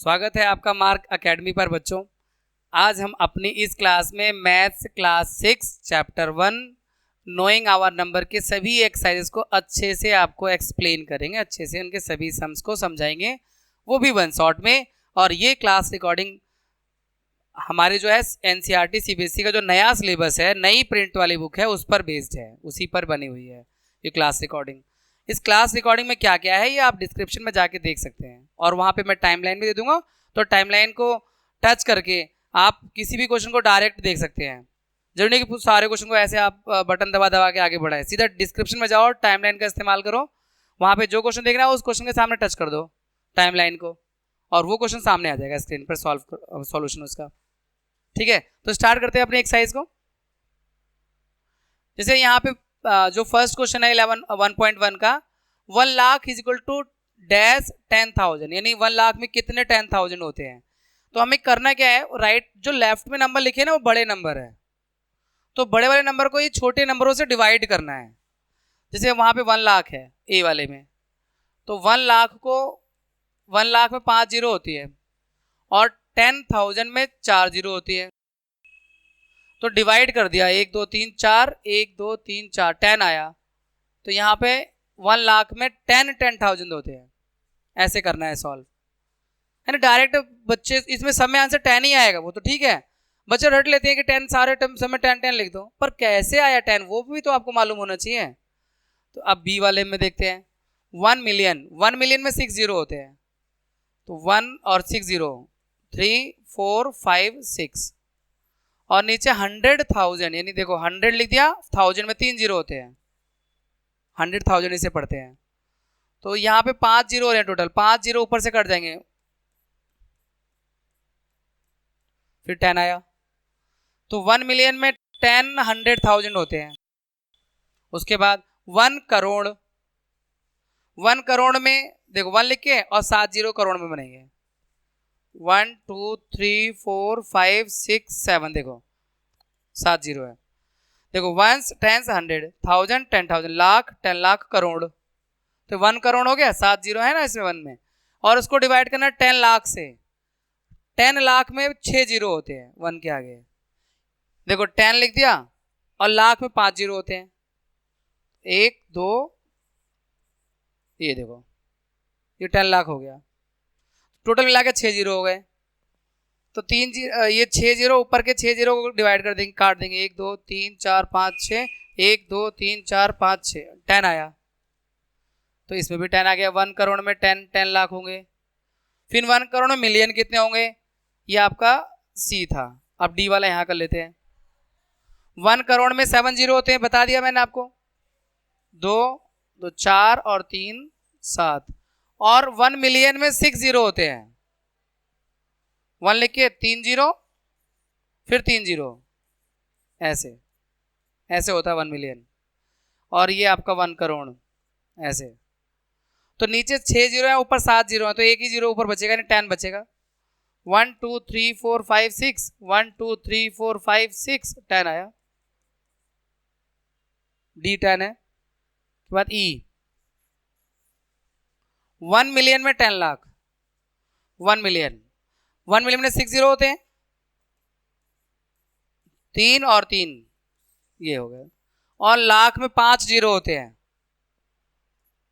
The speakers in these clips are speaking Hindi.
स्वागत है आपका मार्क एकेडमी पर बच्चों। आज हम अपनी इस क्लास में maths class 6 chapter 1 knowing our number के सभी एक्सरसाइजेस को अच्छे से आपको एक्सप्लेन करेंगे, अच्छे से उनके सभी सम्स को समझाएंगे, वो भी वन शॉट में। और ये क्लास रिकॉर्डिंग हमारे जो है एनसीईआरटी सीबीएसई का जो नया सिलेबस है, नई प्रिंट वाली बुक है, उस पर बेस्ड है, उसी पर बनी हुई है ये क्लास रिकॉर्डिंग। इस क्लास रिकॉर्डिंग में क्या क्या है ये आप डिस्क्रिप्शन में जाके देख सकते हैं, और वहाँ पे मैं टाइमलाइन भी दे दूंगा, तो टाइमलाइन को टच करके आप किसी भी क्वेश्चन को डायरेक्ट देख सकते हैं। जरूरी नहीं कि सारे क्वेश्चन को ऐसे आप बटन दबा दबा के आगे बढ़ाएं, सीधा डिस्क्रिप्शन में जाओ, टाइमलाइन का इस्तेमाल करो, वहाँ पे जो क्वेश्चन देख रहा है उस क्वेश्चन के सामने टच कर दो टाइमलाइन को, और वो क्वेश्चन सामने आ जाएगा स्क्रीन पर सॉल्यूशन उसका। ठीक है, तो स्टार्ट करते हैं अपने एक्सरसाइज को। जैसे यहाँ पे जो फर्स्ट क्वेश्चन है 1.1 का, 1 lakh is equal to dash 10,000, यानी 1 लाख में कितने 10,000 होते हैं। तो हमें करना क्या है, राइट जो लेफ्ट में नंबर लिखे ना वो बड़े नंबर है, तो बड़े वाले नंबर को ये छोटे नंबरों से डिवाइड करना है। जैसे वहाँ पे 1 लाख है ए वाले में, तो 1 लाख में 5 जीरो होती है, और 10,000 में 4 जीरो होती है, तो डिवाइड कर दिया 1 2 3 4, 1 2 3 4, 10 आया। तो यहाँ पे 1 लाख में 10,000 होते हैं, ऐसे करना है सॉल्व, है ना। डायरेक्ट बच्चे इसमें सब में आंसर 10 ही आएगा, वो तो ठीक है, बच्चे रट लेते हैं कि 10 सारे सब में 10 लिख दो, पर कैसे आया 10 वो भी तो आपको मालूम होना चाहिए। तो अब बी वाले में देखते हैं, 1 मिलियन में 6 जीरो होते हैं, तो 1 और 6 जीरो, 3 4 5 6, और नीचे 100,000, यानी देखो 100 लिख दिया, 1000 में 3 जीरो होते हैं, 100,000 इसे पढ़ते हैं। तो यहाँ पे 5 जीरो हो रहे हैं टोटल, 5 जीरो ऊपर से कट जाएंगे, फिर 10 आया। तो 1 मिलियन में 10 100,000 होते हैं। उसके बाद 1 करोड़, 1 करोड़ में देखो 1 लिख के और 7 जीरो करोड़ में बनेंगे, 1 2 3 4 5 6 7, देखो 7 जीरो है। देखो 1 10 100, 1000 10,000, लाख 10 लाख, करोड़, तो 1 करोड़ हो गया, 7 जीरो है ना इसमें 1 में, और उसको डिवाइड करना 10 लाख से। 10 लाख में 6 जीरो होते हैं 1 के आगे, देखो 10 लिख दिया, और लाख में 5 जीरो होते हैं, 1 2, ये देखो ये 10 लाख हो गया, टोटल मिला के 6 जीरो हो गए। तो ये 6 जीरो ऊपर के 6 जीरो को डिवाइड कर देंगे, काट देंगे, 1 2 3 4 5 6, 1 2 3 4 5 6, 10 आया। तो इसमें भी 10 आ गया, 1 करोड़ में 10 लाख होंगे। फिर 1 करोड़ में मिलियन कितने होंगे, ये आपका सी था। अब डी वाला यहाँ कर लेते हैं। 1 करोड़ में 7 जीरो होते हैं, बता दिया मैंने आपको, 2 2 4 और 3 7, और 1 मिलियन में 6 जीरो होते हैं, 1 लिख के 3 जीरो, फिर 3 जीरो, ऐसे ऐसे होता है 1 मिलियन, और ये आपका 1 करोड़ ऐसे। तो नीचे 6 जीरो है, ऊपर 7 जीरो है, तो एक ही जीरो ऊपर बचेगा, यानी 10 बचेगा। 1 2 3 4 5 6, 1 2 3 4 5 6, 10 आया, डी 10 है। के बाद ई, 1 मिलियन में 10 लाख, 1 मिलियन में 6 जीरो होते हैं, 3 और 3 ये हो गए, और लाख में 5 जीरो होते हैं,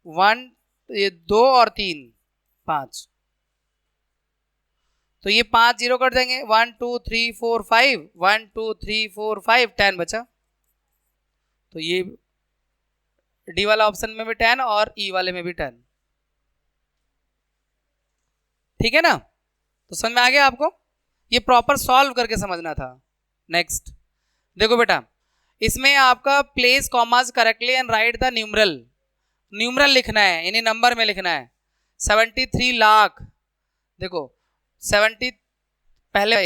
1 ये 2 और 3 5, तो ये 5 जीरो कर देंगे, 1 2 3 4 5, 1 2 3 4 5, 10 बचा। तो ये डी वाला ऑप्शन में भी 10 और ई वाले में भी 10, ठीक है ना। तो समझ में आ गया आपको, ये प्रॉपर सॉल्व करके समझना था। नेक्स्ट देखो बेटा, इसमें आपका place commas correctly and write the numeral लिखना है, यानी नंबर में लिखना है। 73 लाख, देखो 70 पहले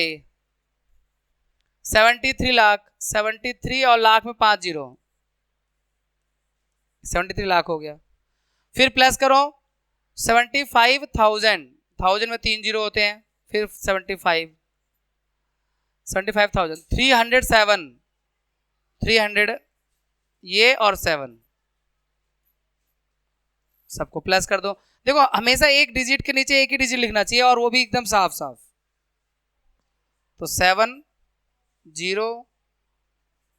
73 लाख, 73 और लाख में 5 जीरो, 73 लाख हो गया। फिर प्लस करो 75,000, 1000 में 3 जीरो होते हैं, फिर 75,000, 307, 300 ये और 7, सबको प्लस कर दो। देखो हमेशा एक डिजिट के नीचे एक ही डिजिट लिखना चाहिए और वो भी एकदम साफ साफ। तो 7 0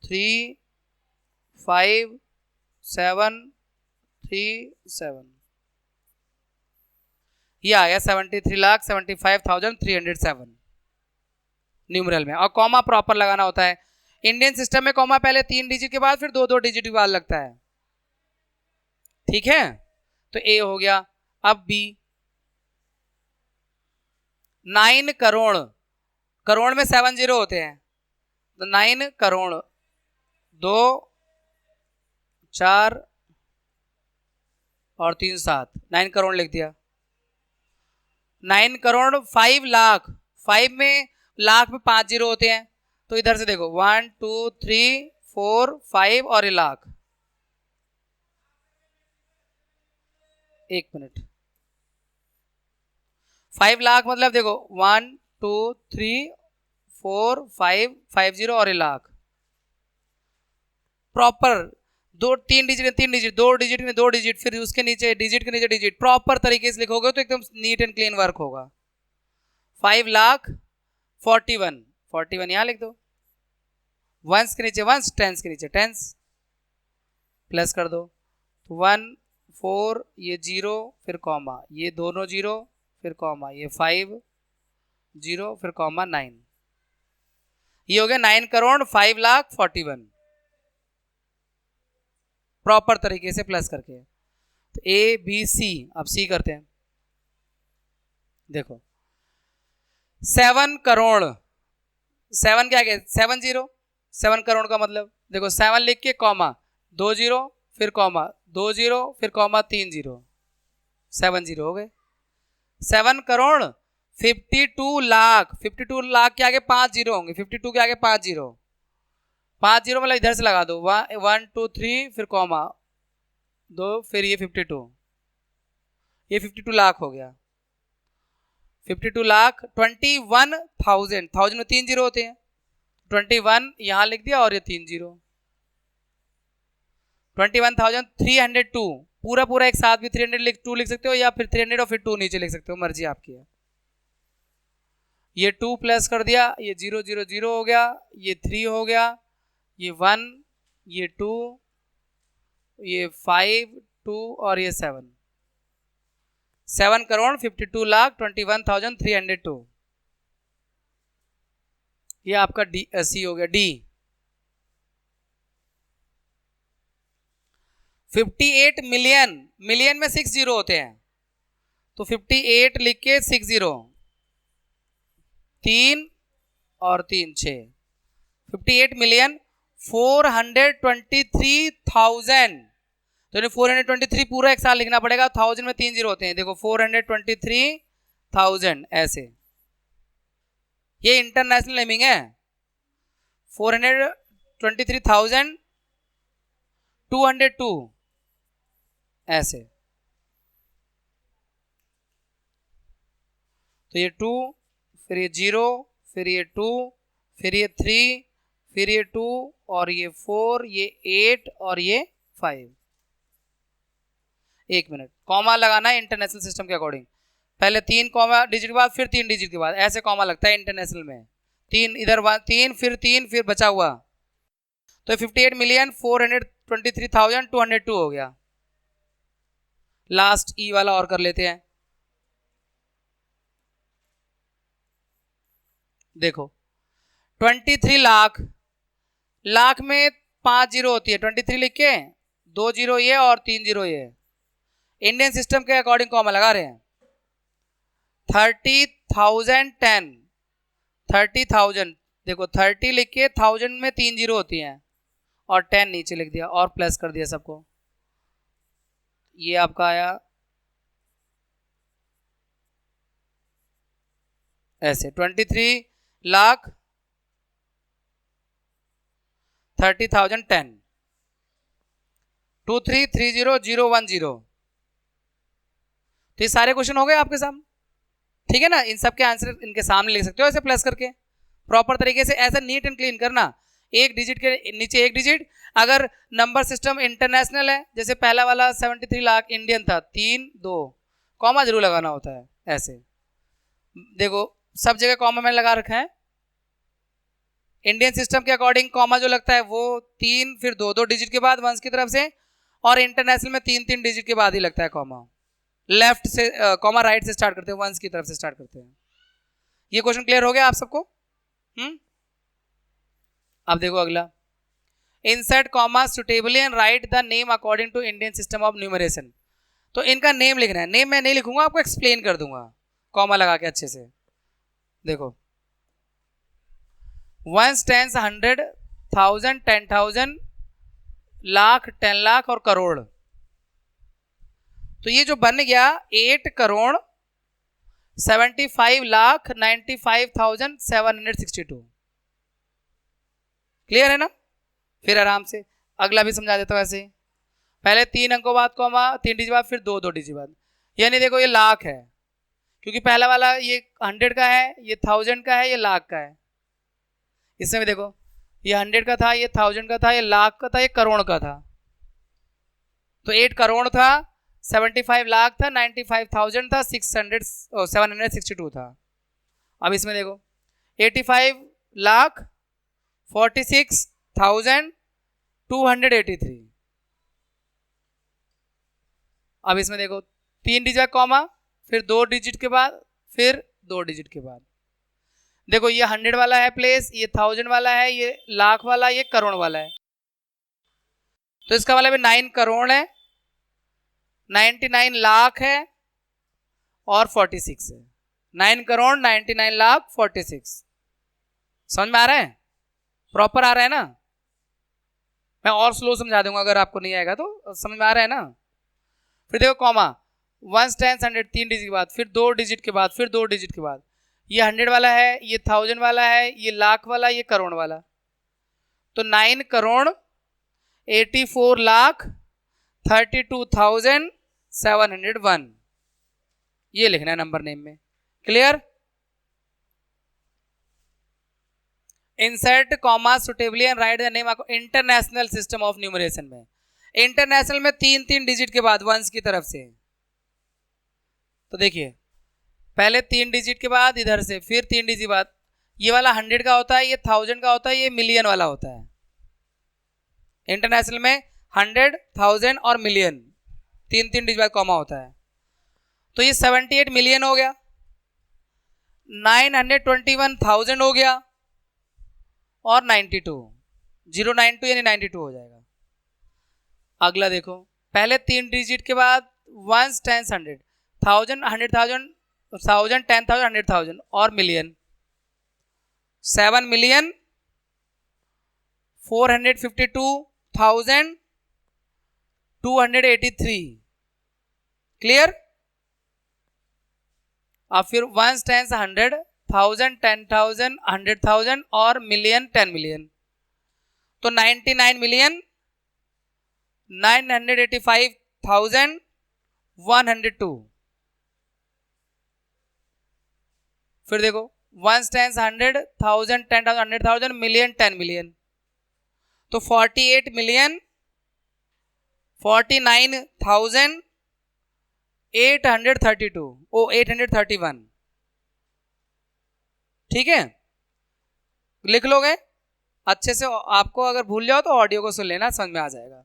3 5 7 3 7, ये आ गया 73,75,307 न्यूमरल में। और कॉमा प्रॉपर लगाना होता है। इंडियन सिस्टम में कॉमा पहले 3 डिजिट के बाद फिर 2-2 डिजिट के बाद लगता है, ठीक है। तो ए हो गया। अब बी, 9 करोड़, करोड़ में 7 जीरो होते हैं, तो 9 करोड़ 2 4 और 3 7, 9 करोड़ लिख दिया। 9 करोड़ 5 लाख, 5 में लाख में 5 जीरो होते हैं, तो इधर से देखो 1 2 3 4 5 और ये लाख। एक मिनट, 5 लाख मतलब देखो 1 2 3 4 5 5 जीरो और ये lakh. Proper 3 digit 3 digit, 2 digit में 2 डिजिट, फिर उसके नीचे डिजिट के नीचे डिजिट, प्रॉपर तरीके से लिखोगे तो एकदम नीट एंड क्लीन वर्क होगा। 5,41,41 यहां लिख दो, वंस के नीचे वंस, टेंस के नीचे टेंस, प्लस कर दो। 1 4 ये 0 फिर कॉमा, ये दोनों 0 फिर कॉमा, ये 5 0 फिर कॉमा 9, ये हो गया 9 करोड़ 5,41,000 प्रॉपर तरीके से प्लस करके। तो ए बी सी, अब सी करते हैं। देखो 7 करोड़, 7 क्या गया 7 0, 7 करोड़ का मतलब देखो 7 लिख के कॉमा 2 0 फिर कॉमा 2 0 फिर कॉमा 3 0, 7 0 हो गए। 7 करोड़ 52 लाख, 52 लाख के आगे 5 जीरो होंगे, 52 के आगे 5 जीरो, 5 जीरो मतलब इधर से लगा दो 1 2 3 फिर कॉमा 2 फिर ये 52, ये 52 लाख हो गया। 52 लाख 21,000, 1000 में 3 जीरो होते हैं, 21 यहां लिख दिया और ये 3 जीरो, 21,302 पूरा पूरा एक साथ भी 302 लिख सकते हो या फिर 300 और फिर 2 नीचे लिख सकते हो, मर्जी आपकी है। ये 2 प्लस कर दिया, ये 0 0 0 हो गया, ये 3 हो गया, ये 1, ये 2, ये 5 2 और ये 7, 7 करोड़ 52 लाख 21,302, ये आपका डी सी हो गया। डी 58 मिलियन, मिलियन में 6 जीरो होते हैं, तो 58 लिख के 6 जीरो, 3 और 3 6, 58 मिलियन 423,000, तो 423 पूरा एक साल लिखना पड़ेगा, 1000 में 3 जीरो होते हैं, देखो 423,000 ऐसे, ये इंटरनेशनल नेमिंग है। 423,202 ऐसे, तो ये 2 फिर ये 0 फिर ये 2 फिर ये 3 फिर ये 2 और ये 4 ये 8 और ये 5। एक मिनट, कॉमा लगाना है इंटरनेशनल सिस्टम के अकॉर्डिंग, पहले 3 कॉमा डिजिट के बाद फिर 3 डिजिट के बाद, ऐसे कॉमा लगता है इंटरनेशनल में। 3 इधर 3 फिर बचा हुआ, तो 58,423,202 हो गया। लास्ट ई वाला और कर लेते हैं। देखो 23 लाख, लाख में 5 जीरो होती है, 23 लिख के 2 जीरो ये और 3 जीरो ये, इंडियन सिस्टम के अकॉर्डिंग कॉमा लगा रहे हैं। 30,010, 30,000 देखो 30 लिख के 1000 में 3 जीरो होती हैं और 10 नीचे लिख दिया और प्लस कर दिया सबको, ये आपका आया ऐसे 23 लाख 30,010 2330,010। तो ये सारे क्वेश्चन हो गए आपके सामने, ठीक है ना। इन सब के आंसर इनके सामने लिख सकते हो ऐसे प्लस करके, प्रॉपर तरीके से ऐसा नीट एंड क्लीन करना, एक डिजिट के नीचे एक डिजिट। अगर नंबर सिस्टम इंटरनेशनल है, जैसे पहला वाला 73 लाख इंडियन था 3 2, कॉमा जरूर लगाना होता है ऐसे। देखो सब जगह कॉमा मैंने लगा रखा है। इंडियन सिस्टम के अकॉर्डिंग कॉमा जो लगता है वो 3 फिर 2 डिजिट के बाद वंस की तरफ से, और इंटरनेशनल में 3 डिजिट के बाद ही लगता है कॉमा। लेफ्ट से कॉमा राइट से स्टार्ट करते हैं, वंस की तरफ से स्टार्ट करते हैं। ये क्वेश्चन क्लियर हो गया आप सबको? अब देखो अगला, insert comma suitably and write the name according to Indian system of numeration. तो इनका नेम लिखना है, नेम मैं नहीं लिखूंगा, आपको एक्सप्लेन कर दूंगा कॉमा लगा के अच्छे से। देखो वंस, टेंस, 100, 1000, 10,000, लाख, 10 लाख और करोड़। तो ये जो बन गया 8 करोड़ 75,95,762। क्लियर है ना? फिर आराम से अगला भी समझा देता हूं ऐसे। पहले 3 अंकों बाद कॉमा, 3 डिजिट बाद, फिर 2 डिजिट बाद। यानी देखो ये लाख है, क्योंकि पहला वाला ये 100 का है, ये 1000 का है, ये लाख का है। इसमें भी देखो ये 100 का था, ये 1000 का था, ये लाख का था, ये करोड़ का था। तो 8 करोड़ था, 75 लाख था, 95,000 था, 762 था। अब इसमें देखो 85 लाख 46,283। अब इसमें देखो 3 डिजिट कॉमा, फिर 2 डिजिट के बाद, फिर 2 डिजिट के बाद। देखो ये 100 वाला है प्लेस, ये 1000 वाला है, ये लाख वाला, ये करोड़ वाला है। तो इसका मतलब 9 करोड़ है, 99 लाख है और 46 है। 9 करोड़ 99 लाख 46। समझ में आ रहा है? प्रॉपर आ रहा है ना? मैं और स्लो समझा दूंगा अगर आपको नहीं आएगा तो। समझ में आ रहा है ना? फिर देखो कॉमा, 1 10 100 3 डिजिट के बाद, फिर 2 डिजिट के बाद, फिर 2 डिजिट के बाद। ये 100 वाला है, ये 1000 वाला है, ये लाख वाला, ये करोड़ वाला। तो 9 करोड़ 84 लाख 32,701, ये लिखना है नंबर नेम में। Clear? Insert comma suitably and write the name international system of numeration में। इंटरनेशनल में 3 डिजिट के बाद वंस की तरफ से। तो देखिए पहले 3 डिजिट के बाद इधर से, फिर 3 डिजिट बाद। ये वाला 100 का होता है, ये 1000 का होता है, ये मिलियन वाला होता है। इंटरनेशनल में 100, 1000 और मिलियन 3 डिजिट बाद कॉमा होता है। तो ये 78 मिलियन हो गया, 921,000 हो गया और 92, 092 यानी 92 हो जाएगा। अगला देखो, पहले 3 डिजिट के बाद 1 10 100, 1000 100,000, 1000 10,000 100,000 और मिलियन। 7 मिलियन 452,283। क्लियर? अब फिर 1 10 100, 1000 10,000 100,000 और मिलियन 10 मिलियन। तो 99 मिलियन 985,102। फिर देखो 1 10 100, 1000 10,000 100,000 मिलियन 10 मिलियन। तो 48 मिलियन 49,832 ओ 831। ठीक है, लिख लोगे अच्छे से। आपको अगर भूल जाओ तो ऑडियो को सुन लेना, समझ में आ जाएगा।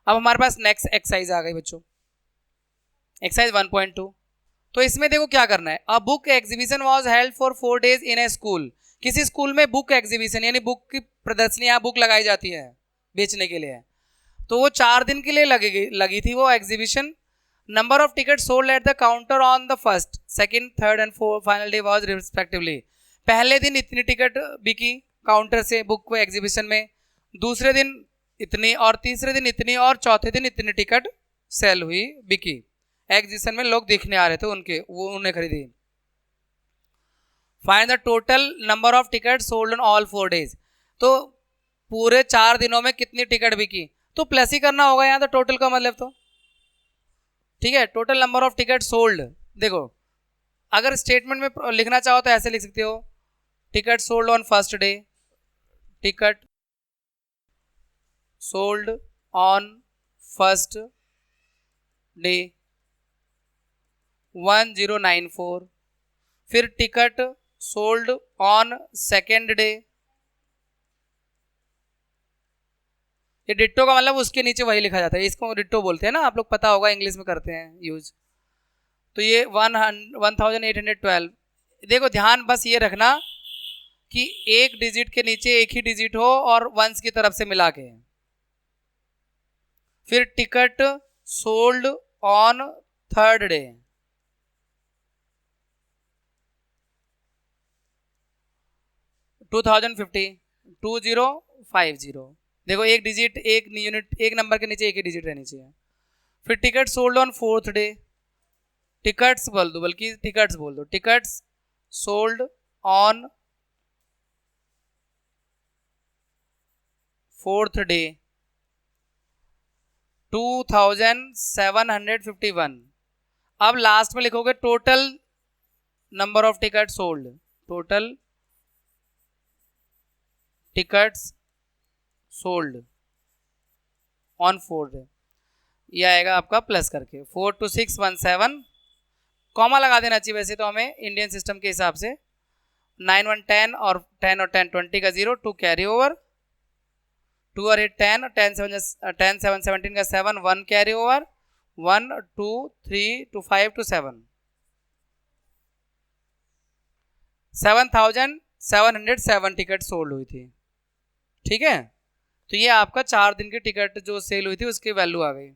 अब हमारे पास नेक्स्ट एक्सरसाइज आ गई बच्चों, एक्सरसाइज 1.2। तो इसमें देखो क्या करना है। A book exhibition was held for 4 days in A school. किसी स्कूल में बुक एग्जीबिशन यानी बुक की प्रदर्शनी, बुक लगाई जाती है बेचने के लिए। तो वो 4 दिन के लिए लगी थी वो exhibition. Number of ticket sold at the counter on the first, second, third and fourth final day was respectively. पहले दिन इतनी टिकट बिकी काउंटर से बुक को एग्जीबिशन में, दूसरे दिन इतनी, और तीसरे दिन इतनी, और चौथे दिन इतनी टिकट सेल हुई, बिकी। एग्जीबिशन में लोग देखने आ रहे थे उनके, वो उन्हें खरीदी। Find the total number of ticket sold on all 4 days. तो पूरे 4 दिनों में कितनी टिकट बिकी, तो प्लस ही करना होगा यहाँ तो टोटल का मतलब। तो ठीक है, total number of ticket sold. देखो अगर स्टेटमेंट में लिखना चाहो तो ऐसे लिख सकते हो, ticket sold on first day, ticket sold on first day 1094, फिर ticket sold on second day, ये डिट्टो का मतलब उसके नीचे वही लिखा जाता है, इसको डिट्टो बोलते हैं ना, आप लोग पता होगा, इंग्लिश में करते हैं यूज। तो ये 1812। देखो ध्यान बस ये रखना कि एक डिजिट के नीचे एक ही डिजिट हो और वंस की तरफ से मिला के। फिर ticket sold on third day, 2050। देखो एक डिजिट, एक यूनिट, एक नंबर के नीचे एक ही डिजिट रहनी चाहिए। फिर ticket sold on fourth day, tickets बोल दो, बल्कि टिकट्स बोल दो, tickets sold on fourth day 2751। अब लास्ट में लिखोगे total number of ticket sold, total tickets sold on fourth day, ये आएगा आपका प्लस करके 42617। कॉमा लगा देना चाहिए वैसे तो हमें इंडियन सिस्टम के हिसाब से। 9 1 10 और 10 और 10 20 का 0, 2 कैरी ओवर, 2 और 8 10, 10 7 17 का 7, 1 कैरी ओवर, 1 2 3 2 5 2 7, 7707 टिकट सोल्ड हुई थी। ठीक है, तो ये आपका 4 दिन की टिकट जो सेल हुई थी उसकी वैल्यू आ गई।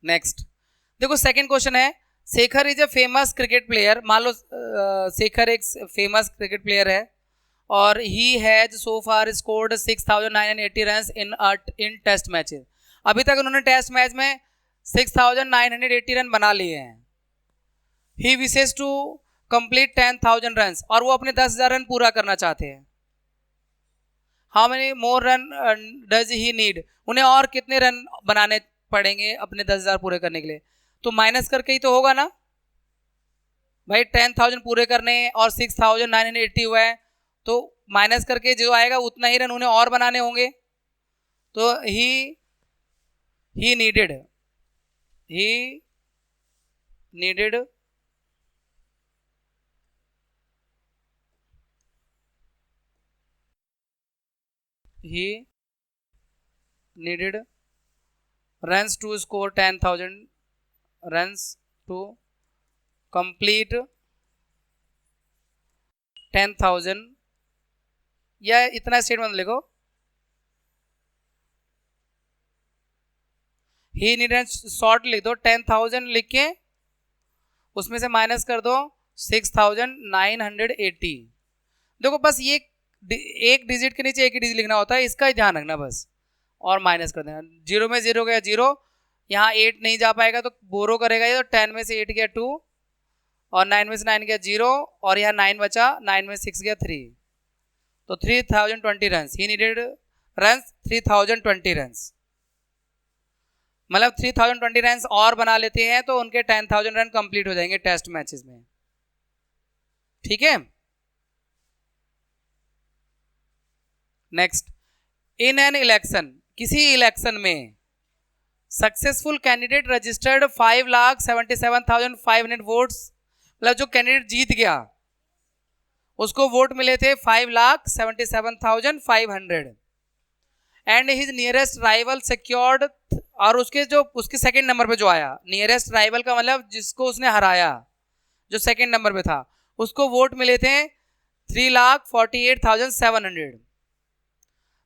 नेक्स्ट देखो सेकंड क्वेश्चन है, Shekhar is a famous cricket player. मान लो शेखर एक फेमस क्रिकेट प्लेयर है और he has so far scored 6980 runs in test matches. अभी तक उन्होंने टेस्ट मैच में 6980 रन बना लिए हैं। ही विशेस टू कंप्लीट 10,000 रन्स, और वो अपने 10,000 रन पूरा करना चाहते हैं। How many more run does he need, उन्हें और कितने रन बनाने पड़ेंगे अपने 10,000 पूरे करने के लिए। तो माइनस करके ही तो होगा ना भाई, 10,000 पूरे करने और 6,980 हुआ है, तो माइनस करके जो आएगा उतना ही रन उन्हें और बनाने होंगे। तो he needed 'runs to score 10,000 runs to complete 10,000', या इतना स्टेटमेंट लिखो, ही नीडेड शॉर्ट लिख दो, 10,000 लिख के उसमें से माइनस कर दो 6,980। देखो बस ये एक डिजिट के नीचे एक ही डिजिट लिखना होता है, इसका ही ध्यान रखना बस, और माइनस कर देना। 0 में 0 गया 0, यहाँ 8 नहीं जा पाएगा तो बोरो करेगा ये, तो 10 में से 8 गया 2, और 9 में से 9 गया 0, और यहाँ 9 बचा, 9 में 6 गया 3, तो 3020 runs. He needed runs 3020 runs, मतलब 3020 रन्स और बना लेते हैं तो उनके 10,000 रन कंप्लीट हो जाएंगे टेस्ट मैचेस में। ठीक है, नेक्स्ट, इन एन इलेक्शन, किसी इलेक्शन में सक्सेसफुल कैंडिडेट रजिस्टर्ड 5,77,500 वोट्स, मतलब जो कैंडिडेट जीत गया उसको वोट मिले थे 5,77,500, and his nearest rival secured, और उसके सेकंड नंबर पे जो आया, नियरेस्ट राइवल का मतलब जिसको उसने हराया, जो सेकंड नंबर पे था, उसको वोट मिले थे 3,48,700।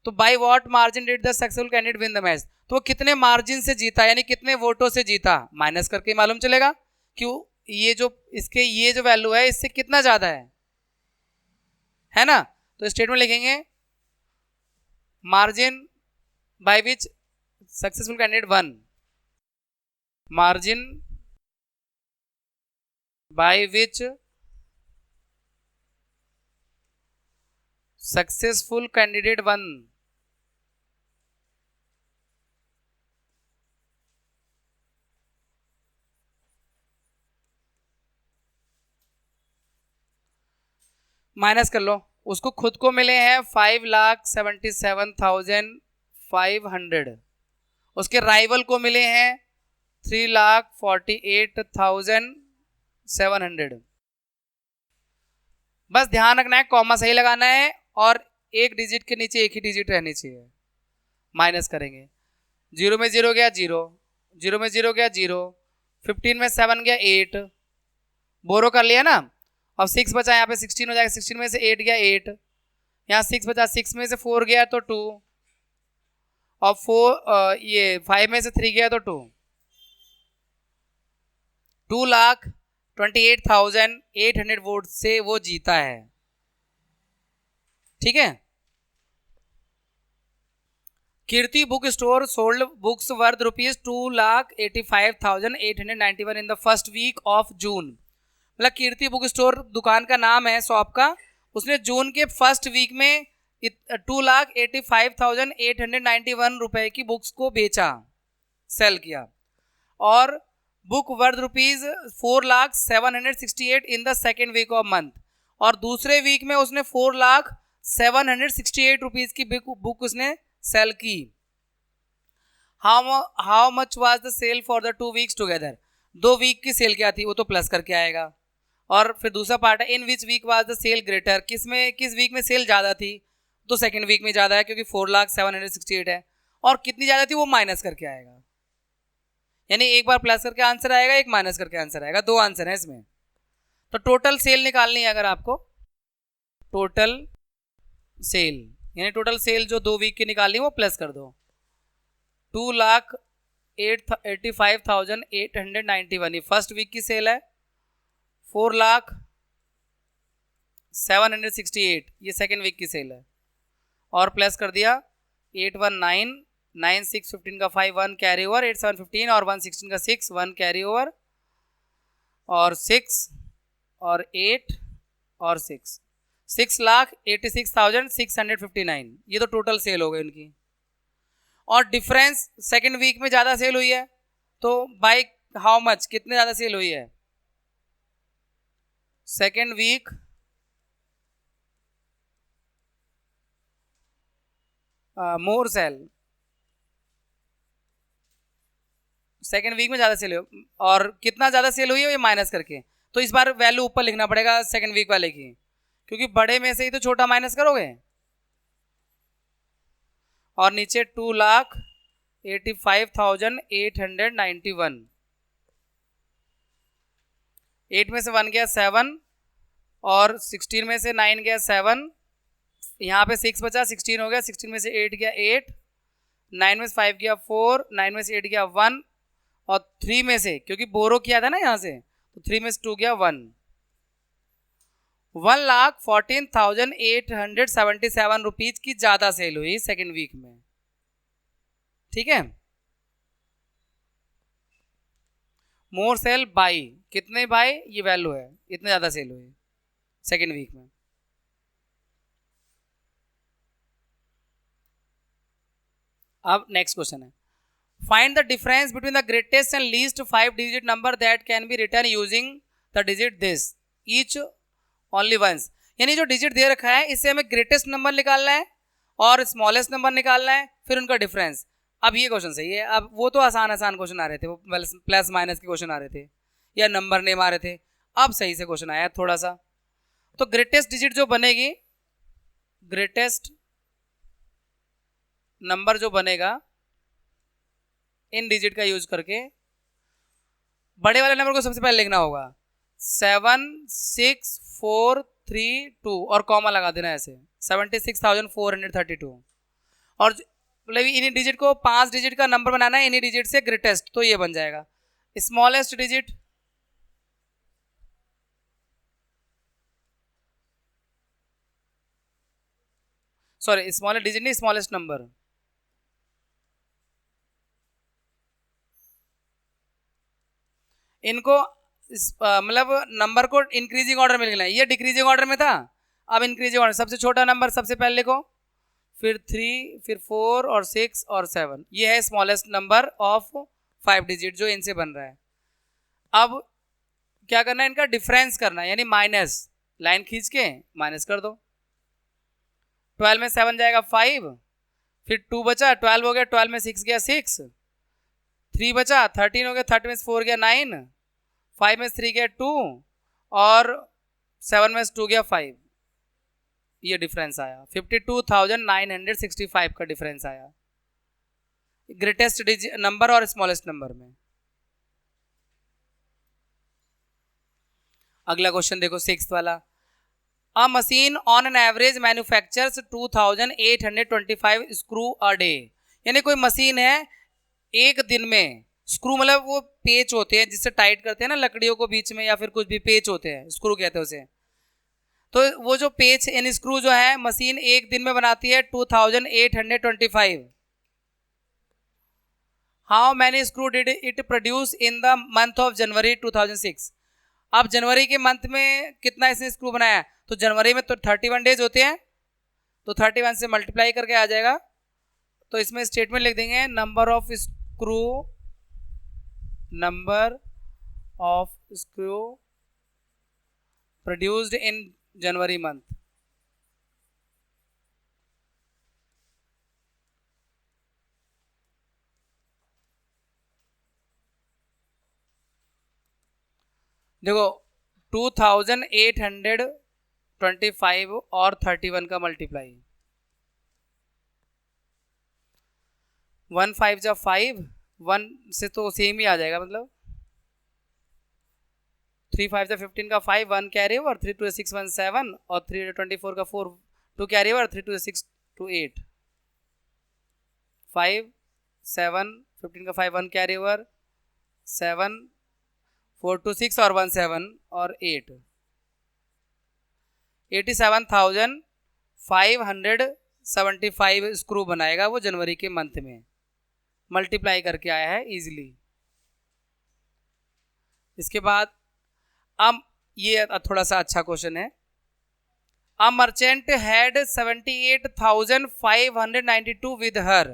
तो by what margin did the successful candidate win the match, तो वो कितने मार्जिन से जीता, यानी कितने वोटों से जीता, माइनस करके मालूम चलेगा कि ये जो इसके ये जो वैल्यू है इससे कितना ज्यादा है ना। तो स्टेटमेंट लिखेंगे, margin by which successful candidate one, margin by which successful candidate one. Minus कर लो, उसको खुद को मिले हैं 5,77,500, उसके राइवल को मिले हैं 3,48,700। बस ध्यान रखना है कॉमा सही लगाना है और एक डिजिट के नीचे एक ही डिजिट रहनी चाहिए। माइनस करेंगे, 0 में 0 गया 0, 0 में 0 गया 0, 15 में 7 गया 8, बोरो कर लिया ना। अब 6 बचा, यहाँ पे 16 हो जाएगा, 16 में से 8 गया 8, यहाँ 6 बचा, 6 में से 4 गया तो 2, और 5 में से 3 गया तो 2, 2,28,800 वोट से वो जीता है। ठीक है। Kirti book store sold books worth ₹2,85,891 in the first week of June. मतलब कीर्ति बुक स्टोर दुकान का नाम है, शॉप का। उसने जून के फर्स्ट वीक में 2,85,891 रुपए की बुक्स को बेचा, सेल किया। और book worth ₹4,768 in the second week of month, और दूसरे वीक में उसने 4,768 रुपीज की बुक उसने सेल की। How much was the sale for the 2 weeks together. 2 week की सेल क्या थी वो तो प्लस करके आएगा। और फिर दूसरा पार्ट है in which week was the sale greater, किस वीक में सेल ज़्यादा थी, तो सेकेंड वीक में ज़्यादा है क्योंकि 4,768 है, और कितनी ज़्यादा थी वो माइनस करके आएगा। यानी एक बार प्लस करके आंसर आएगा, एक माइनस करके आंसर आएगा, 2 आंसर है इसमें। तो टोटल सेल निकालनी है अगर आपको, टोटल सेल यानी टोटल सेल जो 2 वीक की निकालनी है वो प्लस कर दो। 2,85,891 ये फर्स्ट वीक की सेल है, 4,768 ये सेकेंड वीक की सेल है, और प्लस कर दिया 819, 9 6 15 का 5 1 कैरी ओवर, 8 7 15 और 1 16 का 6 1 कैरी ओवर, और 6 और 8 और 6,86,659 ये तो टोटल सेल हो गई उनकी। और डिफरेंस सेकेंड वीक में ज़्यादा सेल हुई है, तो बाय हाउ मच, कितने ज़्यादा सेल हुई है सेकेंड वीक, मोर सेल, सेकेंड वीक में ज़्यादा सेल हुई, और कितना ज़्यादा सेल हुई है ये माइनस करके। तो इस बार वैल्यू ऊपर लिखना पड़ेगा सेकेंड वीक वाले की, क्योंकि बड़े में से ही तो छोटा माइनस करोगे। और नीचे 2,85,891, 8 में से 1 गया 7, और 16 में से 9 गया 7, यहाँ पे 6 बचा, 16 हो गया, 16 में से 8 गया 8, 9 में से 5 गया 4, 9 में से 8 गया 1, और 3 में से क्योंकि बोरो किया था ना यहाँ से, तो 3 में से 2 गया 1, 1,14,877 रुपीज की ज्यादा सेल हुई सेकेंड वीक में। ठीक है। मोर सेल बाई, कितने बाई ये वैल्यू है, इतने ज्यादा सेल हुई सेकेंड वीक में। अब नेक्स्ट क्वेश्चन है, find the difference between the greatest and least 5 digit number that can be written using the digit this each only once. यानी जो डिजिट दे रखा है इससे हमें ग्रेटेस्ट नंबर निकालना है और स्मॉलेस्ट नंबर निकालना है, फिर उनका डिफरेंस। अब ये क्वेश्चन सही है। अब वो तो आसान क्वेश्चन आ रहे थे, वो प्लस माइनस के क्वेश्चन आ रहे थे या नंबर नेम आ रहे थे। अब सही से क्वेश्चन आया थोड़ा सा। तो ग्रेटेस्ट डिजिट जो बनेगी, ग्रेटेस्ट नंबर जो बनेगा इन डिजिट का यूज करके, बड़े वाले नंबर को सबसे पहले लिखना होगा 76432 और कॉमा लगा देना ऐसे 76,432। और मतलब इन्हीं डिजिट को 5 डिजिट का नंबर बनाना है, इन्हीं डिजिट से ग्रेटेस्ट, तो ये बन जाएगा smallest digit, sorry smallest digit नहीं, स्मॉलेस्ट नंबर। इनको मतलब नंबर को इंक्रीजिंग ऑर्डर में लिखना है। ये डिक्रीजिंग ऑर्डर में था, अब इंक्रीजिंग ऑर्डर। सबसे छोटा नंबर सबसे पहले लिखो, फिर 3, फिर 4 और 6 और 7। ये है स्मॉलेस्ट नंबर ऑफ 5 डिजिट जो इनसे बन रहा है। अब क्या करना है, इनका डिफरेंस करना है, यानी माइनस, लाइन खींच के माइनस कर दो। 12 में 7 जाएगा 5, फिर 2 बचा, 12 हो गया, 12 में 6 गया 6, 3 बचा, 13 हो गया, 13 में 4 गया 9, 5 में 3 गया 2, और 7 में 2 गया 5। ये डिफरेंस आया, 52,965 का डिफरेंस आया ग्रेटेस्ट नंबर और स्मॉलेस्ट नंबर में। अगला क्वेश्चन देखो 6th वाला। A machine on an average manufactures 2825 screw a day. यानी कोई मशीन है एक दिन में, स्क्रू मतलब वो पेच होते हैं जिससे टाइट करते हैं ना लकड़ियों को बीच में, या फिर कुछ भी पेच होते हैं, स्क्रू कहते हैं उसे। तो वो जो पेच इन स्क्रू जो है मशीन एक दिन में बनाती है 2825। How many screw did it produce in the month of January 2006। अब जनवरी के मंथ में कितना इसने स्क्रू बनाया, तो जनवरी में तो 31 डेज होते हैं, तो 31 से मल्टीप्लाई करके आ जाएगा। तो इसमें स्टेटमेंट लिख देंगे number of screw produced in January month. देखो 2825 और 31 का मल्टीप्लाई, 1 5 जा 5, 1 से तो सेम ही आ जाएगा, मतलब 3 5 जा 15 का 5, 1 कैरी ओवर, 3 2 6 1 7, और 3 24 का 4 2 कैरी ओवर, 3 2 6 2 8, 5 7 15 का 5 1 कैरी ओवर, 7 4 2 6 और 1 7 और 8, 87,575 स्क्रू बनाएगा वो जनवरी के मंथ में। मल्टीप्लाई करके आया है इजीली। इसके बाद अब ये थोड़ा सा अच्छा क्वेश्चन है। A merchant had 78,592 with her.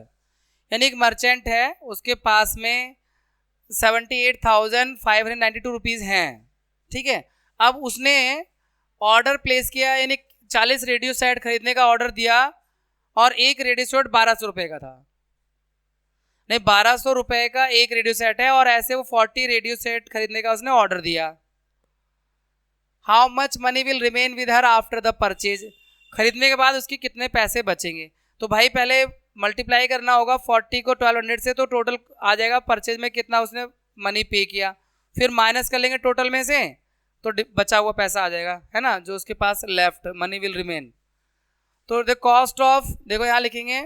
यानी एक मर्चेंट है, उसके पास में 78,592 रुपीज़ हैं, ठीक है। अब उसने ऑर्डर प्लेस किया, यानी 40 रेडियो सेट खरीदने का ऑर्डर दिया, और एक रेडियो सेट 1200 रुपये का था। नहीं, 1200 रुपये का एक रेडियो सेट है, और ऐसे वो 40 रेडियो सेट खरीदने का उसने ऑर्डर दिया। How much money will remain with her after the purchase. खरीदने के बाद उसके कितने पैसे बचेंगे। तो भाई पहले मल्टीप्लाई करना होगा 40 को 1200 से, तो टोटल आ जाएगा परचेज में कितना उसने मनी पे किया, फिर माइनस कर लेंगे टोटल में से, तो बचा हुआ पैसा आ जाएगा, है ना, जो उसके पास लेफ्ट मनी विल रिमेन। तो द कॉस्ट ऑफ, देखो यहां लिखेंगे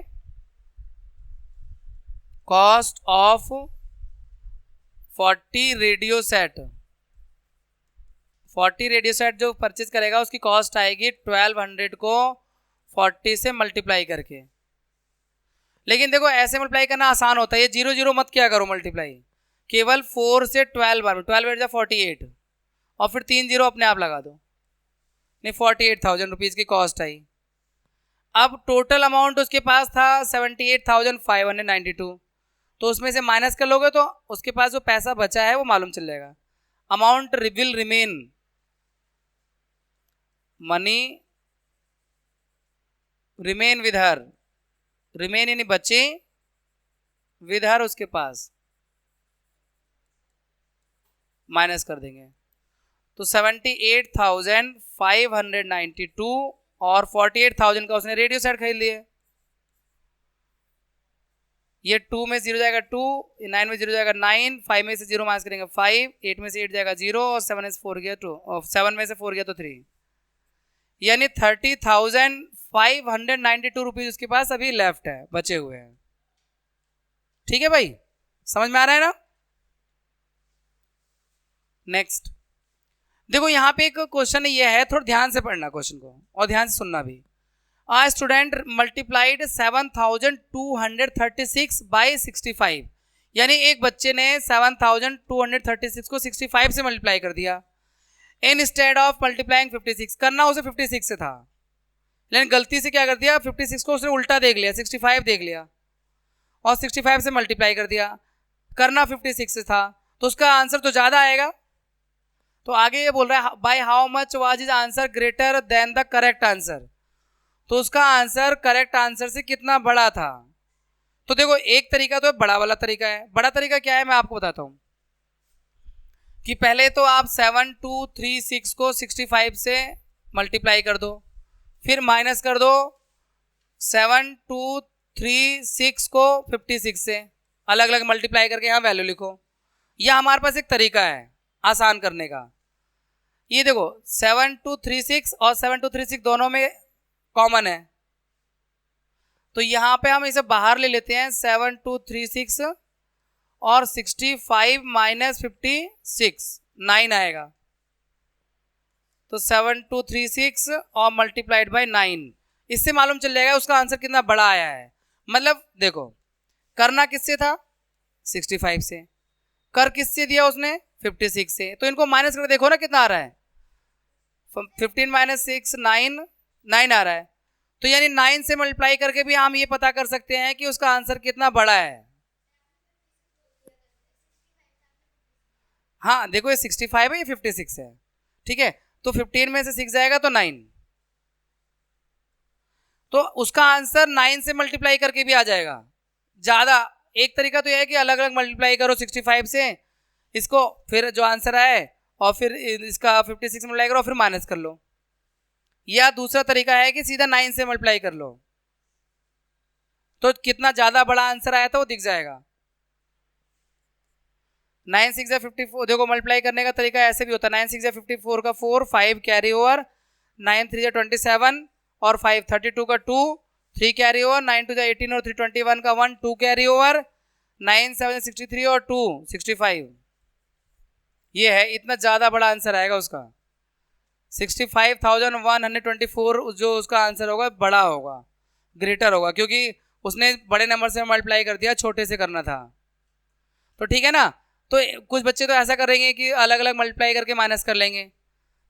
cost of 40 radio set. 40 radio set जो परचेज करेगा उसकी कॉस्ट आएगी 1200 को 40 से मल्टीप्लाई करके। लेकिन देखो ऐसे मल्टीप्लाई करना आसान होता है, ये 0 0 मत क्या करो मल्टीप्लाई, केवल 4 से 12 बार, 12 8 48, और फिर 3 0 अपने आप लगा दो। नहीं, 48,000 रुपीज़ की कॉस्ट आई। अब टोटल अमाउंट उसके पास था 78,592, तो उसमें से माइनस कर लोगे तो उसके पास जो पैसा बचा है वो मालूम चल जाएगा। Amount will remain, money remain with her, remain यानी बचे, विद हर उसके पास, माइनस कर देंगे। तो 78,592 और 48,000 का उसने रेडियो सेट खरीद लिए। ये 2 में 0 जाएगा 2, 9 में 0 जाएगा 9, 5 में से 0 माइनस करेंगे 5, 8 में से 8 जाएगा 0, और 7 में से 4 गया 2, और 7 में से 4 गया तो 3, यानी 30,592 रुपीज उसके पास अभी लेफ्ट है, बचे हुए हैं। ठीक है भाई, समझ में आ रहा है ना। नेक्स्ट देखो यहाँ पे एक क्वेश्चन ये है, थोड़ा ध्यान से पढ़ना क्वेश्चन को और ध्यान से सुनना भी। A student multiplied 7,236 by 65। यानी एक बच्चे ने 7,236 को 65 से मल्टीप्लाई कर दिया। इंस्टेड ऑफ मल्टीप्लाइंग 56, करना उसे 56 से था, लेकिन गलती से क्या कर दिया, 56 को उसने उल्टा देख लिया, 65 देख लिया, और 65 से मल्टीप्लाई कर दिया। करना 56 से था, तो उसका आंसर तो ज़्यादा आएगा। तो आगे ये बोल रहा है by how much was his answer greater than the correct answer. तो उसका आंसर करेक्ट आंसर से कितना बड़ा था। तो देखो एक तरीका तो बड़ा वाला तरीका है। बड़ा तरीका क्या है मैं आपको बताता हूं कि पहले तो आप 7236 को 65 से मल्टीप्लाई कर दो, फिर माइनस कर दो 7236 को 56 से, अलग अलग मल्टीप्लाई करके यहाँ वैल्यू लिखो। यह हमारे पास एक तरीका है आसान करने का। ये देखो 7236 और 7236 दोनों में कॉमन है, तो यहाँ पे हम इसे बाहर ले लेते हैं 7236 और 65 माइनस 56 9 आएगा। तो 7236 और मल्टीप्लाइड बाय 9, इससे मालूम चल जाएगा उसका आंसर कितना बड़ा आया है। मतलब देखो करना किससे था 65 से, कर किससे दिया उसने 56 से, तो इनको माइनस करके देखो ना कितना आ रहा है। 15 माइनस 6 9 आ रहा है। तो यानी 9 से मल्टीप्लाई करके भी हम ये पता कर सकते हैं कि उसका आंसर कितना बड़ा है। हाँ देखो ये 65 है, ये 56 है, ठीक है। तो 15 में से 6 जाएगा तो 9, तो उसका आंसर 9 से मल्टीप्लाई करके भी आ जाएगा। ज्यादा एक तरीका तो यह है कि अलग अलग मल्टीप्लाई करो 65 से इसको, फिर जो आंसर आए और फिर इसका 56 मल्टीप्लाई करो फिर माइनस कर लो, या दूसरा तरीका है कि सीधा 9 से मल्टीप्लाई कर लो, तो कितना ज्यादा बड़ा आंसर आया था वो दिख जाएगा। 9 6 54, देखो मल्टीप्लाई करने का तरीका ऐसे भी होता है। 9 6 54 का 4, 5 कैरी ओवर, 9 3 27 और 5 32 का 2, 3 कैरी ओवर, 9 2 18 और 3 21 का 1, 2 कैरी ओवर, 9 7 63 और 2 65। ये है, इतना ज़्यादा बड़ा आंसर आएगा उसका। 65,124 जो उसका आंसर होगा बड़ा होगा, ग्रेटर होगा, क्योंकि उसने बड़े नंबर से मल्टीप्लाई कर दिया, छोटे से करना था। तो ठीक है ना। तो कुछ बच्चे तो ऐसा करेंगे कि अलग अलग मल्टीप्लाई करके माइनस कर लेंगे,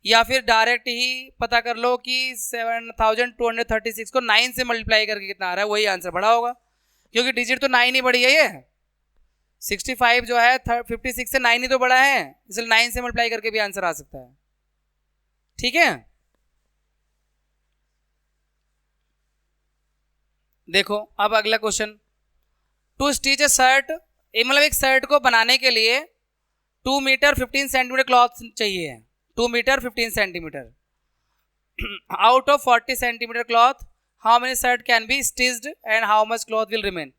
या फिर डायरेक्ट ही पता कर लो कि 7236 को 9 से मल्टीप्लाई करके कितना आ रहा है, वही आंसर बड़ा होगा, क्योंकि डिजिट तो 9 ही बड़ी है। ये 65 जो है 56 से 9 ही तो बड़ा है, इसलिए 9 से मल्टीप्लाई करके भी आंसर आ सकता है। ठीक है, देखो अब अगला question. To stitch a shirt, मतलब एक शर्ट को बनाने के लिए 2 मीटर 15 सेंटीमीटर क्लॉथ चाहिए। 2 metre 15 centimetre out of 40 centimetre cloth how many shirt can be stitched and how much cloth will remain.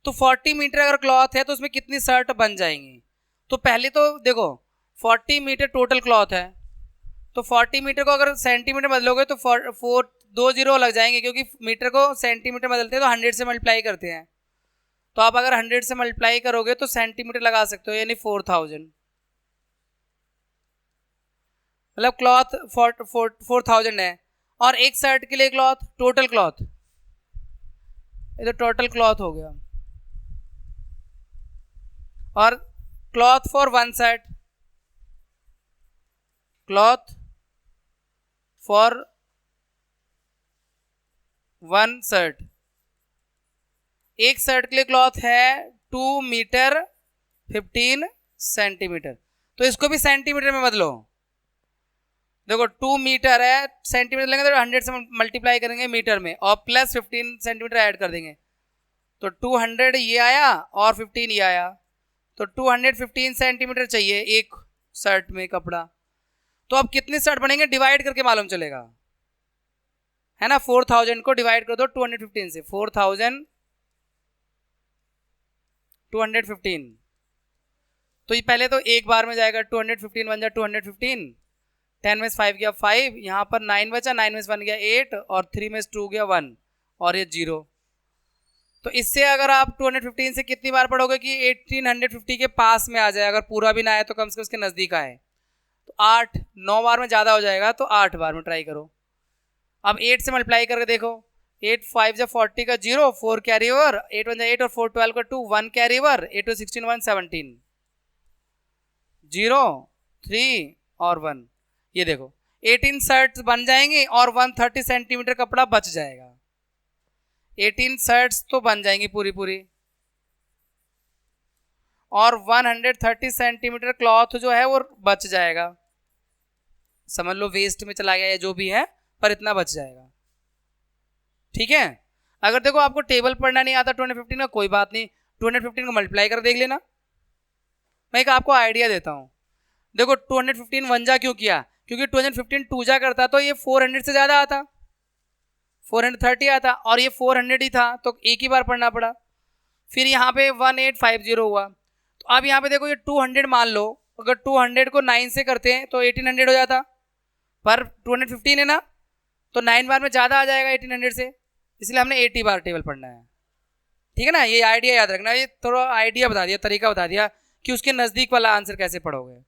तो 40 मीटर अगर क्लॉथ है तो उसमें कितनी शर्ट बन जाएंगी। तो पहले तो देखो 40 मीटर टोटल क्लॉथ है, तो 40 मीटर को अगर सेंटीमीटर बदलोगे तो 4 2 जीरो लग जाएंगे, क्योंकि मीटर को सेंटीमीटर बदलते हैं तो 100 से मल्टीप्लाई करते हैं। तो आप अगर 100 से मल्टीप्लाई करोगे तो सेंटीमीटर लगा सकते हो, यानी 4000, मतलब क्लॉथ 4000 है। और एक शर्ट के लिए क्लॉथ, टोटल क्लॉथ, ये तो टोटल क्लॉथ हो गया। और cloth for one shirt, cloth for one shirt, एक शर्ट के लिए क्लॉथ है 2 मीटर 15 सेंटीमीटर। तो इसको भी सेंटीमीटर में बदलो। देखो 2 मीटर है, सेंटीमीटर लेंगे तो 100 से मल्टीप्लाई करेंगे मीटर में और प्लस 15 सेंटीमीटर ऐड कर देंगे, तो 200 ये आया और 15 ये आया, तो 215 सेंटीमीटर चाहिए एक शर्ट में कपड़ा। तो अब कितने शर्ट बनेंगे डिवाइड करके मालूम चलेगा, है ना। 4000 को डिवाइड कर दो 215 से, 4215। तो ये पहले तो एक बार में जाएगा, 215 बन जाए 215, 10 में 5 गया 5, यहाँ पर 9 बचा, 9 में 1 गया 8 और 3 में 2 गया 1 और ये 0। तो इससे अगर आप 215 से कितनी बार पढ़ोगे कि 1850 के पास में आ जाए, अगर पूरा भी ना आए तो कम से कम उसके नज़दीक आए। तो 8 9 बार में ज़्यादा हो जाएगा, तो 8 बार में ट्राई करो। अब 8 से मल्टीप्लाई करके देखो, 8 5 जा 40 का 0, 4 कैरी ओवर, 8 1 जा 8 और 4 12 का 2, 1 कैरी ओवर, 8 2 16 1 17, 0 3 और 1। ये देखो 18 शर्ट्स बन जाएंगी और 130 सेंटीमीटर कपड़ा बच जाएगा। 18 शर्ट्स तो बन जाएंगी पूरी पूरी, और 130 सेंटीमीटर क्लॉथ जो है वो बच जाएगा। समझ लो वेस्ट में चला गया या जो भी है, पर इतना बच जाएगा। ठीक है। अगर देखो आपको टेबल पढ़ना नहीं आता 215 का, कोई बात नहीं, 215 को मल्टीप्लाई कर देख लेना। मैं एक आपको आइडिया देता हूँ, देखो 215 वन जा क्यों किया, क्योंकि 215 टू जा करता तो ये 400 से ज़्यादा आता, 430 आता, और ये 400 ही था तो एक ही बार पढ़ना पड़ा। फिर यहाँ पे 1850 हुआ, तो अब यहाँ पे देखो ये 200 मान लो, अगर 200 को 9 से करते हैं तो 1800 हो जाता, पर 215 है ना, तो 9 बार में ज़्यादा आ जाएगा 1800 से, इसलिए हमने 80 बार टेबल पढ़ना है। ठीक है ना, ये आइडिया याद रखना, ये थोड़ा आइडिया बता दिया, तरीका बता दिया कि उसके नज़दीक वाला आंसर कैसे पढ़ोगे।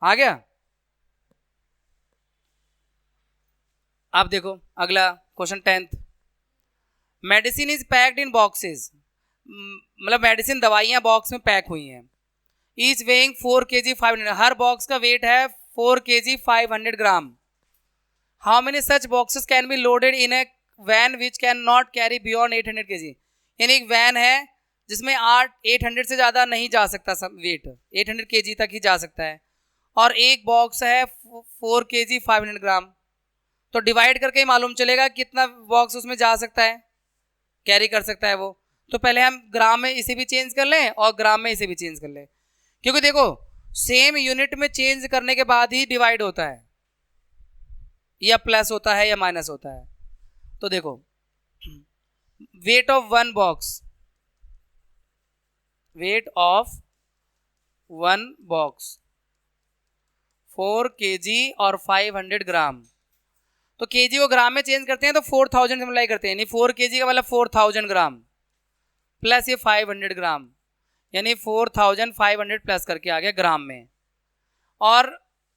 आ गया। आप देखो अगला question 10th, medicine is packed in boxes, मतलब मेडिसिन दवाइयाँ बॉक्स में पैक हुई हैं, ईच वेइंग 4 kg 500, हर बॉक्स का वेट है 4 kg 500 gram. How many such boxes can be loaded in a van which can not carry beyond 800 kg, यानी एक वैन है जिसमें 800 से ज़्यादा नहीं जा सकता, सब वेट 800 kg तक ही जा सकता है, और एक बॉक्स है 4 kg 500 ग्राम, तो डिवाइड करके ही मालूम चलेगा कितना बॉक्स उसमें जा सकता है, कैरी कर सकता है वो। तो पहले हम ग्राम में इसे भी चेंज कर लें और ग्राम में इसे भी चेंज कर लें, क्योंकि देखो सेम यूनिट में चेंज करने के बाद ही डिवाइड होता है, या प्लस होता है या माइनस होता है। तो देखो weight of one box, weight of one box 4 kg और 500 ग्राम, तो केजी को ग्राम में चेंज करते हैं तो 4000 से मल्टीप्लाई करते हैं, यानी 4 kg का मतलब 4000 ग्राम प्लस ये 500 ग्राम, यानी 4500 प्लस करके आ गया ग्राम में। और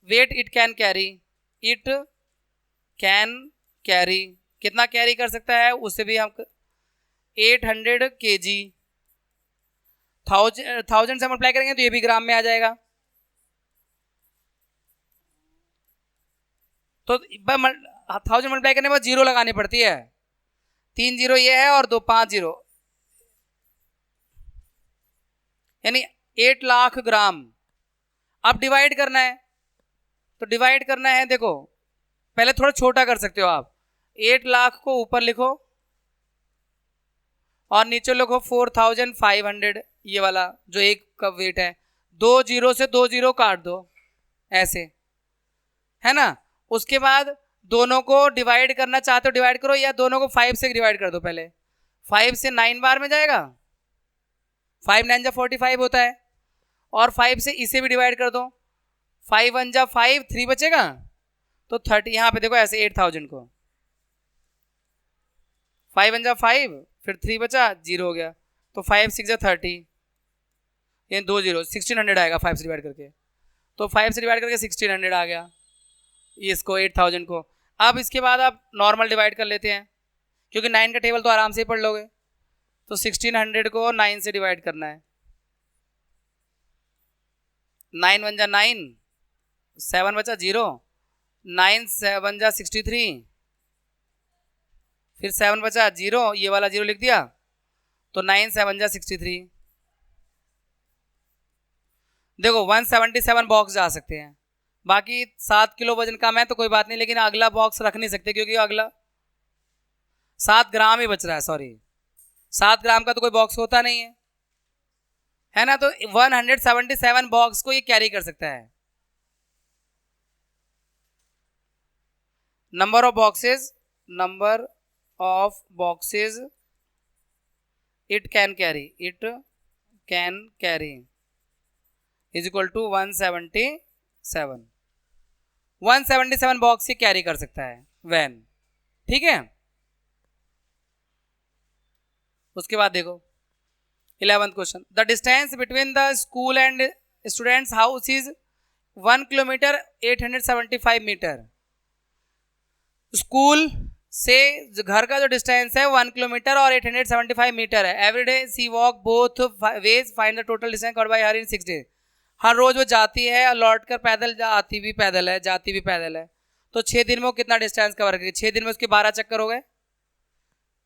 weight it can carry, it can carry कितना कैरी कर सकता है, उससे भी हम 800 kg, 1000 से मल्टीप्लाई करेंगे तो ये भी ग्राम में आ जाएगा, तो 1000 मल्टीप्लाई करने के बाद जीरो लगानी पड़ती है, 3 जीरो ये है और 5 जीरो, यानी 8 लाख ग्राम। अब डिवाइड करना है, तो डिवाइड करना है, देखो पहले थोड़ा छोटा कर सकते हो आप, 8 लाख को ऊपर लिखो और नीचे लिखो 4500, ये वाला जो एक का वेट है, 2 जीरो से 2 जीरो काट दो ऐसे, है ना। उसके बाद दोनों को डिवाइड करना चाहते हो डिवाइड करो, या दोनों को 5 से डिवाइड कर दो, पहले 5 से 9 बार में जाएगा, 5 9 जा 45 होता है, और 5 से इसे भी डिवाइड कर दो, 5 1 जा 5, 3 बचेगा तो 30, यहाँ पे देखो ऐसे 8000 को 5 1 जा 5, फिर 3 बचा, 0 हो गया, तो 5 6 जा 30, ये 2 जीरो 1600 आएगा 5 से डिवाइड करके, तो 5 से डिवाइड करके 1600 आ गया इसको 8000 को। अब इसके बाद आप नॉर्मल डिवाइड कर लेते हैं, क्योंकि 9 का टेबल तो आराम से ही पढ़ लोगे, तो 1600 को 9 से डिवाइड करना है, 9 1 जा 9, 7 बचा 0, 9 7 जा 63, फिर 7 बचा 0, ये वाला 0 लिख दिया, तो 9 7 जा 63। देखो 177 बॉक्स जा सकते हैं, बाकी 7 किलो वजन कम है तो कोई बात नहीं, लेकिन अगला बॉक्स रख नहीं सकते क्योंकि अगला 7 ग्राम ही बच रहा है, सॉरी 7 ग्राम का तो कोई बॉक्स होता नहीं है ना, तो 177 बॉक्स को ये कैरी कर सकता है। Number of boxes it can carry is equal to 177 box ही कैरी कर सकता है वैन, ठीक है। उसके बाद देखो 11th question, the distance between the school and students house is 1 kilometre 875 metre. School से घर का जो डिस्टेंस है 1 किलोमीटर और 875 मीटर है। Every day she walk both ways, find the total distance covered by her in 6 days. हर रोज वो जाती है और लौट कर पैदल, आती भी पैदल है, जाती भी पैदल है, तो 6 दिन में वो कितना डिस्टेंस कवर करेगी? 6 दिन में उसके 12 चक्कर हो गए,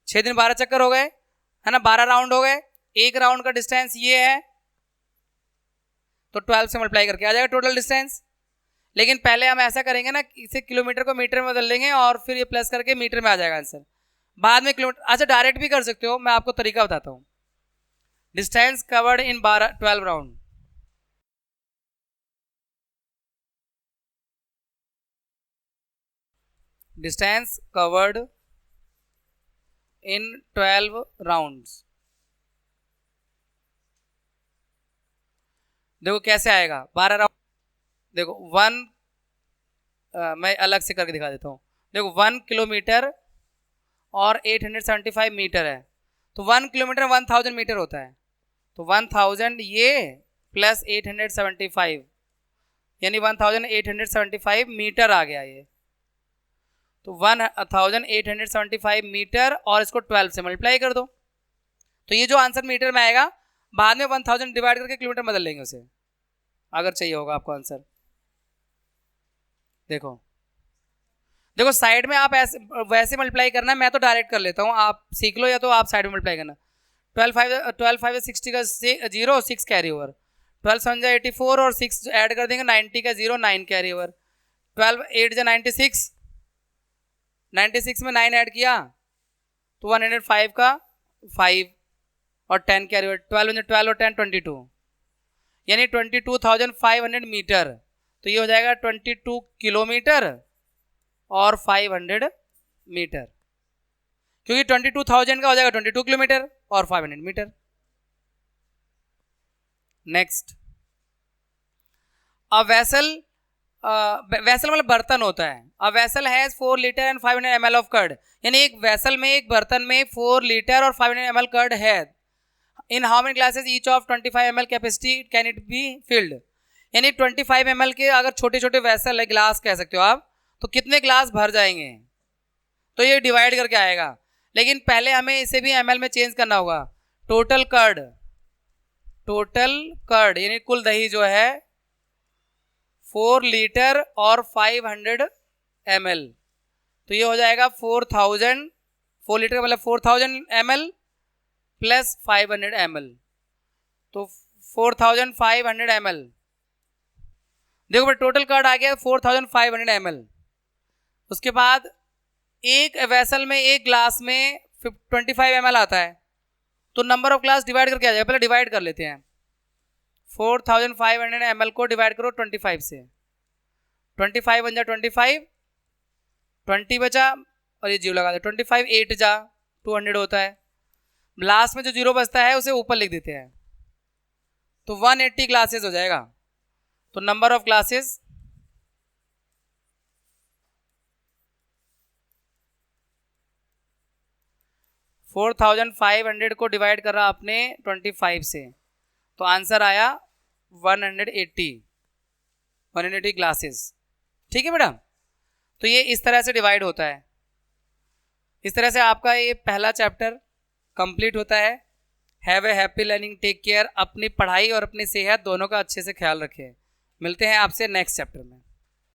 6 दिन 12 चक्कर हो गए, है ना, 12 राउंड हो गए। एक राउंड का डिस्टेंस ये है, तो 12 से मल्टीप्लाई करके आ जाएगा टोटल डिस्टेंस। लेकिन पहले हम ऐसा करेंगे ना, इसे किलोमीटर को मीटर में बदल लेंगे और फिर ये प्लस करके मीटर में आ जाएगा आंसर। बाद में किलोमीटर, अच्छा डायरेक्ट भी कर सकते हो, मैं आपको तरीका बताता हूँ। Distance covered in 12 round, distance covered in 12 rounds. देखो कैसे आएगा 12 राउंड, देखो मैं अलग से करके दिखा देता हूँ। देखो 1 किलोमीटर और 875 मीटर है, तो 1 किलोमीटर 1000 मीटर होता है, तो 1000 ये प्लस 875 यानी 1875 मीटर आ गया ये, तो 1875 मीटर और इसको 12 से मल्टीप्लाई कर दो, तो ये जो आंसर मीटर में आएगा, बाद में 1000 डिवाइड करके किलोमीटर बदल लेंगे उसे, अगर चाहिए होगा आपको आंसर। देखो देखो साइड में आप ऐसे वैसे मल्टीप्लाई करना, मैं तो डायरेक्ट कर लेता हूँ, आप सीख लो या तो आप साइड में मल्टीप्लाई करना। 12 5 60 का 0, 6 कैरी ओवर, 12 7 84 और 6 ऐड कर देंगे, 90 का 0, 9 कैरी ओवर, 12 8 96, 96 में 9 ऐड किया तो 105 का 5 और 10 कैरी ओवर, 12 और 10 22, यानी 22,500 मीटर, तो ये हो जाएगा 22 किलोमीटर और 500 मीटर, क्योंकि 22,000 का हो जाएगा 22 किलोमीटर और 500 metre. Next, a vessel, vessel मतलब बर्तन होता है, a vessel has 4 litre and 500 ml of curd, यानी एक वेसल में, एक बर्तन में 4 लीटर और 500 ml कर्ड है, in how many glasses each of 25 ml capacity can it be filled, यानी 25 ml के अगर छोटे छोटे वेसल है, ग्लास कह सकते हो आप, तो कितने ग्लास भर जाएंगे, तो ये डिवाइड करके आएगा, लेकिन पहले हमें इसे भी ml में चेंज करना होगा। टोटल कर्ड यानी कुल दही जो है 4 लीटर और 500 ml, तो ये हो जाएगा 4000, 4 लीटर का मतलब 4000 ml प्लस 500 ml, तो 4500 ml। देखो भाई टोटल कर्ड आ गया 4500 ml। उसके बाद एक वेसल में, एक ग्लास में 25 ml आता है, तो नंबर ऑफ ग्लास डिवाइड करके आ जाएगा, पहले डिवाइड कर लेते हैं। 4500 ml को डिवाइड करो 25 से, 25 बन जा 25, 20 बचा और ये जीरो लगा दे, 25 8 जा 200 होता है, लास्ट में जो जीरो बचता है उसे ऊपर लिख देते हैं, तो 180 ग्लासेस हो जाएगा। तो नंबर ऑफ ग्लासेस 4500 को डिवाइड करा आपने 25 से, तो आंसर आया 180 ग्लासेस। ठीक है बेटा, तो ये इस तरह से डिवाइड होता है। इस तरह से आपका ये पहला चैप्टर कंप्लीट होता है। Have a happy learning, take care, अपनी पढ़ाई और अपनी सेहत दोनों का अच्छे से ख्याल रखें। मिलते हैं आपसे नेक्स्ट चैप्टर में।